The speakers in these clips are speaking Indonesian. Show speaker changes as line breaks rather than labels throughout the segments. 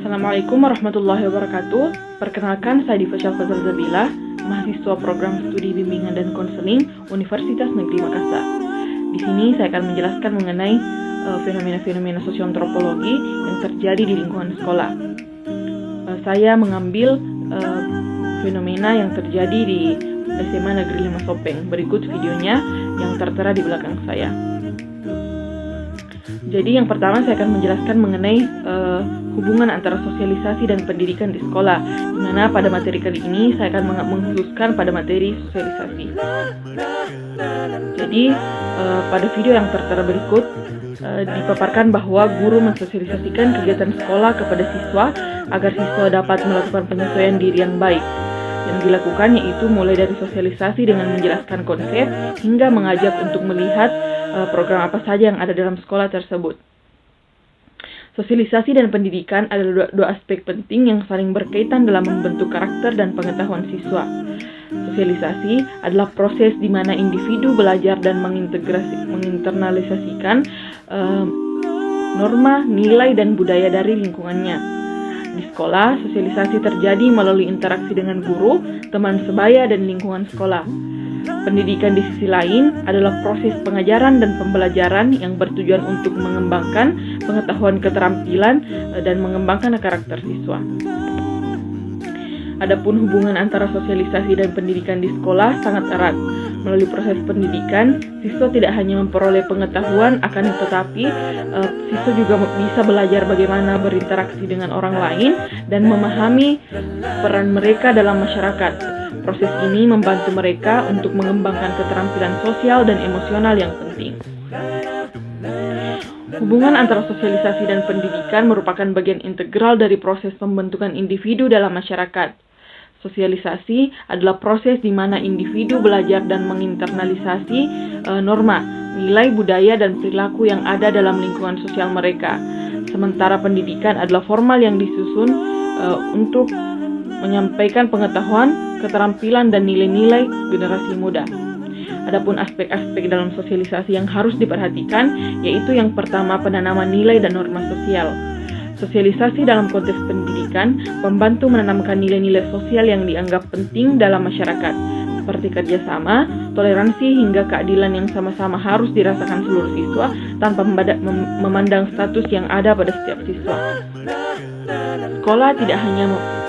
Assalamualaikum warahmatullahi wabarakatuh. Perkenalkan, saya Diva Syafazal Zabila, mahasiswa program studi bimbingan dan konseling Universitas Negeri Makassar. Di sini saya akan menjelaskan mengenai fenomena-fenomena sosioantropologi yang terjadi di lingkungan sekolah. Saya mengambil fenomena yang terjadi di SMA Negeri 5 Sopeng. Berikut videonya yang tertera di belakang saya. Jadi yang pertama saya akan menjelaskan mengenai hubungan antara sosialisasi dan pendidikan di sekolah, di mana pada materi kali ini saya akan mengkhususkan pada materi sosialisasi. Jadi pada video yang tertera berikut dipaparkan bahwa guru mensosialisasikan kegiatan sekolah kepada siswa agar siswa dapat melakukan penyesuaian diri yang baik. Yang dilakukan yaitu mulai dari sosialisasi dengan menjelaskan konsep hingga mengajak untuk melihat program apa saja yang ada dalam sekolah tersebut. Sosialisasi dan pendidikan adalah dua aspek penting yang saling berkaitan dalam membentuk karakter dan pengetahuan siswa. Sosialisasi adalah proses di mana individu belajar dan menginternalisasikan norma, nilai, dan budaya dari lingkungannya. Di sekolah, sosialisasi terjadi melalui interaksi dengan guru, teman sebaya, dan lingkungan sekolah. Pendidikan di sisi lain adalah proses pengajaran dan pembelajaran yang bertujuan untuk mengembangkan pengetahuan, keterampilan, dan mengembangkan karakter siswa. Adapun hubungan antara sosialisasi dan pendidikan di sekolah sangat erat. Melalui proses pendidikan, siswa tidak hanya memperoleh pengetahuan, akan tetapi siswa juga bisa belajar bagaimana berinteraksi dengan orang lain dan memahami peran mereka dalam masyarakat. Proses ini membantu mereka untuk mengembangkan keterampilan sosial dan emosional yang penting. Hubungan antara sosialisasi dan pendidikan merupakan bagian integral dari proses pembentukan individu dalam masyarakat. Sosialisasi adalah proses di mana individu belajar dan menginternalisasi norma, nilai, budaya, dan perilaku yang ada dalam lingkungan sosial mereka. Sementara pendidikan adalah formal yang disusun untuk menyampaikan pengetahuan, keterampilan, dan nilai-nilai generasi muda. Adapun aspek-aspek dalam sosialisasi yang harus diperhatikan, yaitu yang pertama penanaman nilai dan norma sosial. Sosialisasi dalam konteks pendidikan membantu menanamkan nilai-nilai sosial yang dianggap penting dalam masyarakat, seperti kerjasama, toleransi, hingga keadilan yang sama-sama harus dirasakan seluruh siswa tanpa memandang status yang ada pada setiap siswa. Sekolah tidak hanya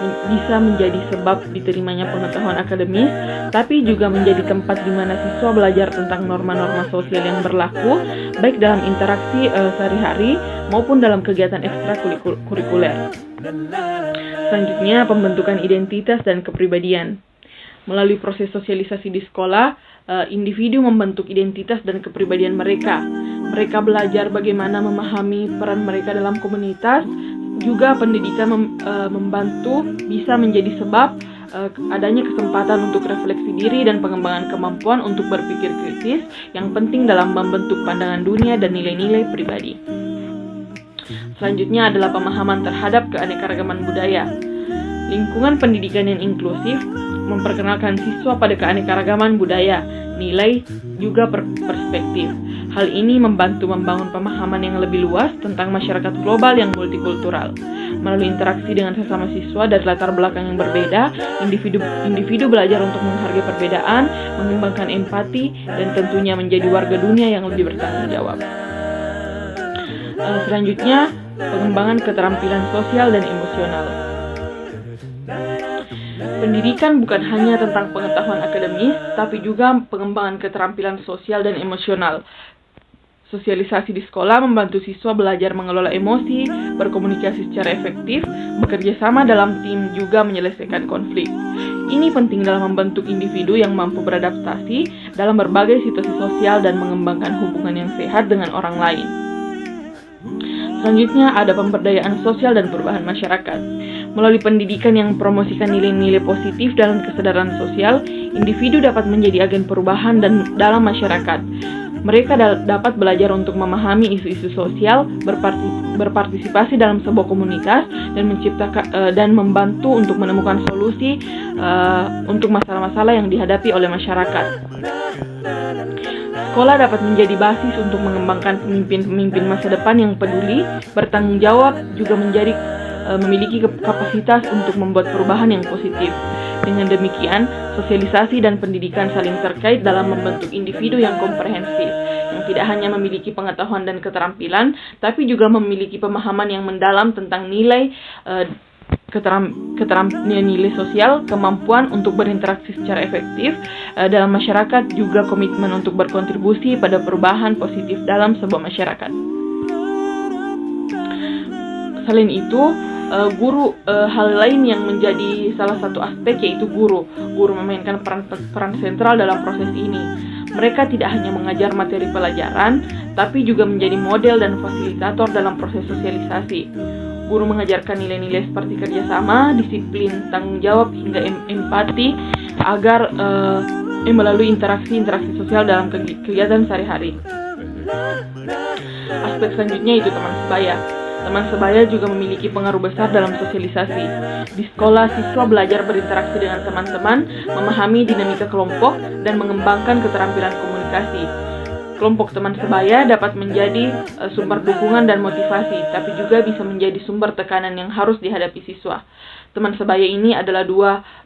bisa menjadi sebab diterimanya pengetahuan akademis, tapi juga menjadi tempat di mana siswa belajar tentang norma-norma sosial yang berlaku, baik dalam interaksi sehari-hari maupun dalam kegiatan ekstrakurikuler. Selanjutnya, pembentukan identitas dan kepribadian. Melalui proses sosialisasi di sekolah, individu membentuk identitas dan kepribadian mereka. Mereka belajar bagaimana memahami peran mereka dalam komunitas. Juga pendidikan membantu bisa menjadi sebab adanya kesempatan untuk refleksi diri dan pengembangan kemampuan untuk berpikir kritis yang penting dalam membentuk pandangan dunia dan nilai-nilai pribadi. Selanjutnya adalah pemahaman terhadap keanekaragaman budaya. Lingkungan pendidikan yang inklusif memperkenalkan siswa pada keanekaragaman budaya, nilai, juga perspektif. Hal ini membantu membangun pemahaman yang lebih luas tentang masyarakat global yang multikultural. Melalui interaksi dengan sesama siswa dari latar belakang yang berbeda, individu belajar untuk menghargai perbedaan, mengembangkan empati, dan tentunya menjadi warga dunia yang lebih bertanggung jawab. Selanjutnya, pengembangan keterampilan sosial dan emosional. Pendidikan bukan hanya tentang pengetahuan akademis, tapi juga pengembangan keterampilan sosial dan emosional. Sosialisasi di sekolah membantu siswa belajar mengelola emosi, berkomunikasi secara efektif, bekerja sama dalam tim, juga menyelesaikan konflik. Ini penting dalam membentuk individu yang mampu beradaptasi dalam berbagai situasi sosial dan mengembangkan hubungan yang sehat dengan orang lain. Selanjutnya ada pemberdayaan sosial dan perubahan masyarakat. Melalui pendidikan yang mempromosikan nilai-nilai positif dalam kesadaran sosial, individu dapat menjadi agen perubahan dalam masyarakat. Mereka dapat belajar untuk memahami isu-isu sosial, berpartisipasi dalam sebuah komunitas, dan menciptakan dan membantu untuk menemukan solusi untuk masalah-masalah yang dihadapi oleh masyarakat. Sekolah dapat menjadi basis untuk mengembangkan pemimpin-pemimpin masa depan yang peduli, bertanggung jawab, juga menjadi memiliki kapasitas untuk membuat perubahan yang positif. Dengan demikian, sosialisasi dan pendidikan saling terkait dalam membentuk individu yang komprehensif, yang tidak hanya memiliki pengetahuan dan keterampilan, tapi juga memiliki pemahaman yang mendalam tentang nilai nilai sosial, kemampuan untuk berinteraksi secara efektif dalam masyarakat, juga komitmen untuk berkontribusi pada perubahan positif dalam sebuah masyarakat. Selain itu, guru, hal lain yang menjadi salah satu aspek yaitu guru. Guru memainkan peran sentral dalam proses ini. Mereka tidak hanya mengajar materi pelajaran, tapi juga menjadi model dan fasilitator dalam proses sosialisasi. Guru mengajarkan nilai-nilai seperti kerjasama, disiplin, tanggung jawab, hingga empati agar melalui interaksi sosial dalam kegiatan sehari-hari. Aspek selanjutnya itu teman sebaya. Teman sebaya juga memiliki pengaruh besar dalam sosialisasi. Di sekolah, siswa belajar berinteraksi dengan teman-teman, memahami dinamika kelompok, dan mengembangkan keterampilan komunikasi. Kelompok teman sebaya dapat menjadi sumber dukungan dan motivasi, tapi juga bisa menjadi sumber tekanan yang harus dihadapi siswa. Teman sebaya ini adalah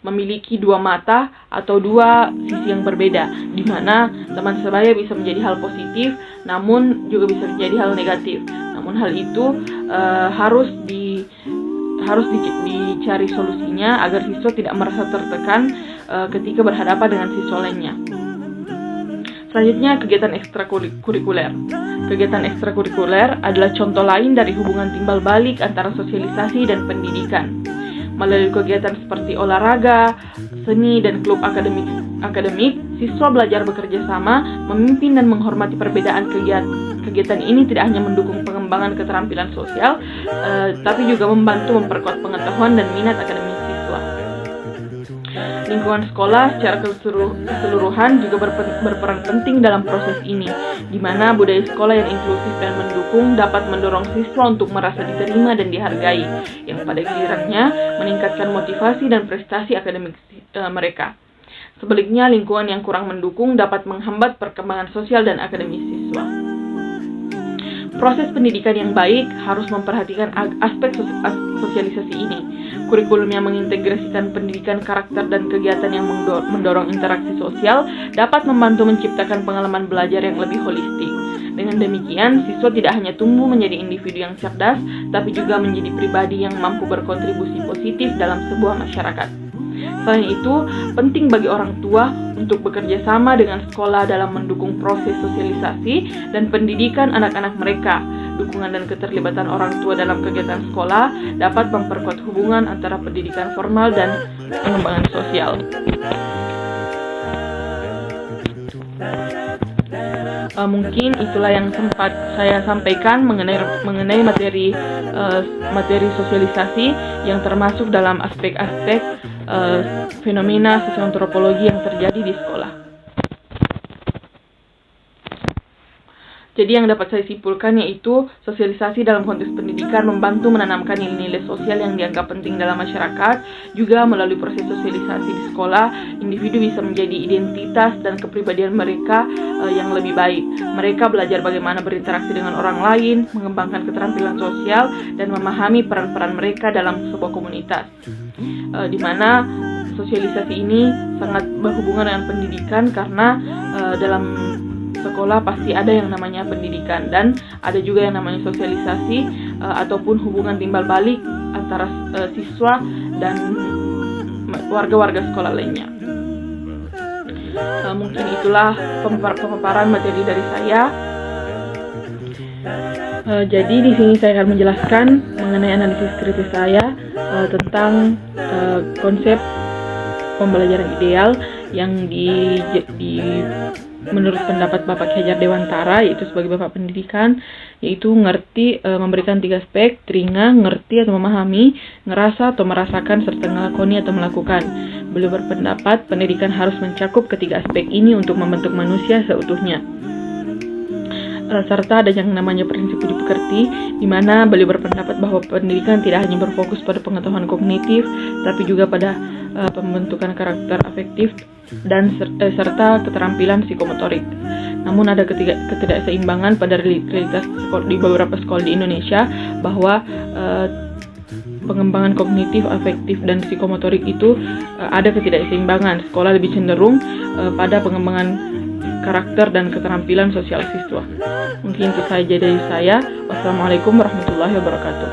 memiliki dua mata atau dua sisi yang berbeda, di mana teman sebaya bisa menjadi hal positif, namun juga bisa menjadi hal negatif. Namun hal itu harus dicari solusinya agar siswa tidak merasa tertekan ketika berhadapan dengan siswa lainnya. Selanjutnya, kegiatan ekstrakurikuler. Kegiatan ekstrakurikuler adalah contoh lain dari hubungan timbal balik antara sosialisasi dan pendidikan. Melalui kegiatan seperti olahraga, seni, dan klub akademik, siswa belajar bekerja sama, memimpin, dan menghormati perbedaan. Kegiatan ini tidak hanya mendukung pengembangan keterampilan sosial, tapi juga membantu memperkuat pengetahuan dan minat akademik siswa. Lingkungan sekolah secara keseluruhan juga berperan penting dalam proses ini, di mana budaya sekolah yang inklusif dan mendukung dapat mendorong siswa untuk merasa diterima dan dihargai, yang pada gilirannya meningkatkan motivasi dan prestasi akademik mereka. Sebaliknya, lingkungan yang kurang mendukung dapat menghambat perkembangan sosial dan akademis siswa. Proses pendidikan yang baik harus memperhatikan aspek sosialisasi ini. Kurikulum yang mengintegrasikan pendidikan karakter dan kegiatan yang mendorong interaksi sosial dapat membantu menciptakan pengalaman belajar yang lebih holistik. Dengan demikian, siswa tidak hanya tumbuh menjadi individu yang cerdas, tapi juga menjadi pribadi yang mampu berkontribusi positif dalam sebuah masyarakat. Selain itu, penting bagi orang tua untuk bekerja sama dengan sekolah dalam mendukung proses sosialisasi dan pendidikan anak-anak mereka. Dukungan dan keterlibatan orang tua dalam kegiatan sekolah dapat memperkuat hubungan antara pendidikan formal dan pengembangan sosial. Mungkin itulah yang sempat saya sampaikan mengenai materi sosialisasi yang termasuk dalam aspek-aspek fenomena sosioantropologi yang terjadi di sekolah. Jadi yang dapat saya simpulkan yaitu sosialisasi dalam konteks pendidikan membantu menanamkan nilai-nilai sosial yang dianggap penting dalam masyarakat. Juga melalui proses sosialisasi di sekolah, individu bisa menjadi identitas dan kepribadian mereka yang lebih baik. Mereka belajar bagaimana berinteraksi dengan orang lain, mengembangkan keterampilan sosial, dan memahami peran-peran mereka dalam sebuah komunitas. Di mana sosialisasi ini sangat berhubungan dengan pendidikan karena dalam sekolah pasti ada yang namanya pendidikan dan ada juga yang namanya sosialisasi ataupun hubungan timbal balik antara siswa dan warga-warga sekolah lainnya. Mungkin itulah pemaparan materi dari saya. Jadi di sini saya akan menjelaskan mengenai analisis kritis saya tentang konsep pembelajaran ideal yang menurut pendapat Bapak Ki Hajar Dewantara, yaitu sebagai Bapak Pendidikan, yaitu ngerti, memberikan 3 aspek: teringat, ngerti atau memahami, ngerasa atau merasakan, serta ngelakoni atau melakukan. Beliau berpendapat pendidikan harus mencakup ketiga aspek ini untuk membentuk manusia seutuhnya. Serta ada yang namanya prinsip budi pekerti, di mana beliau berpendapat bahwa pendidikan tidak hanya berfokus pada pengetahuan kognitif, tapi juga pada pembentukan karakter afektif dan serta keterampilan psikomotorik. Namun ada ketidakseimbangan pada realitas di beberapa sekolah di Indonesia, bahwa pengembangan kognitif, afektif, dan psikomotorik itu ada ketidakseimbangan. Sekolah lebih cenderung pada pengembangan karakter dan keterampilan sosial siswa. Mungkin itu saja dari saya. Wassalamualaikum warahmatullahi wabarakatuh.